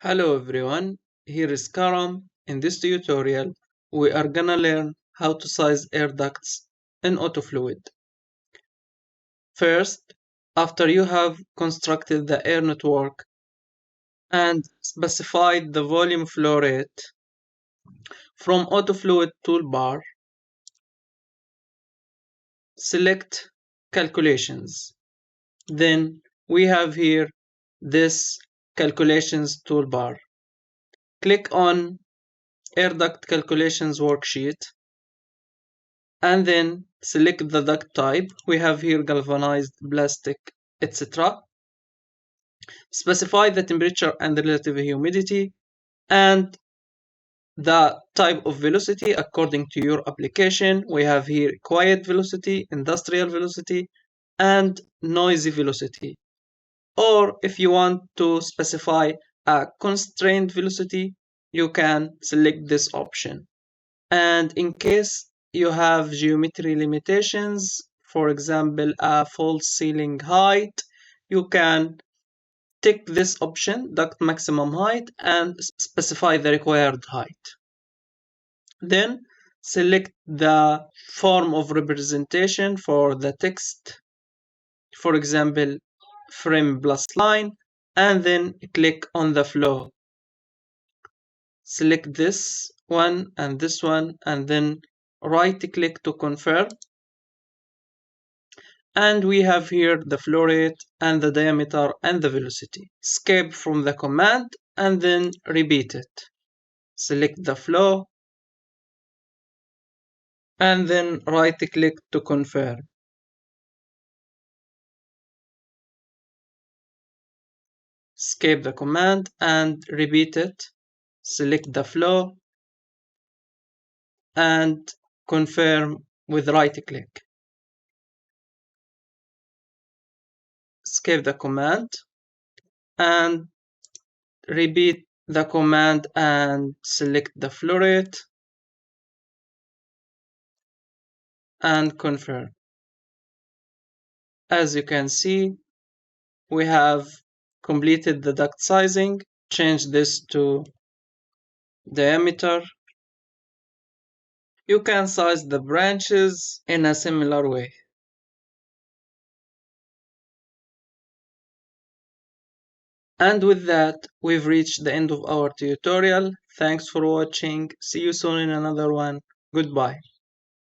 Hello everyone, here is Karam. In this tutorial, we are gonna learn how to size air ducts in AUTOFLUID. First, after you have constructed the air network and specified the volume flow rate, from AUTOFLUID toolbar, select Calculations. Then we have here this Calculations toolbar. Click on Air Duct Calculations worksheet and then select the duct type. We have here galvanized, plastic, etc. Specify the temperature and the relative humidity and the type of velocity according to your application. We have here quiet velocity, industrial velocity, and noisy velocity. Or if you want to specify a constrained velocity, you can select this option. And in case you have geometry limitations, for example, a false ceiling height, you can tick this option, duct maximum height, and specify the required height. Then select the form of representation for the text, for example, frame plus line, and then click on the flow. Select this one and this one, and then right click to confirm. And we have here the flow rate and the diameter and the velocity. Escape from the command and then repeat it. Select the flow and then right click to confirm. Escape the command and repeat it. Select the flow and confirm with right click. Escape the command and repeat the command and select the flow rate and confirm. As you can see, we have completed the duct sizing. Change this to diameter. You can size the branches in a similar way. And with that, we've reached the end of our tutorial. Thanks for watching. See you soon in another one. Goodbye.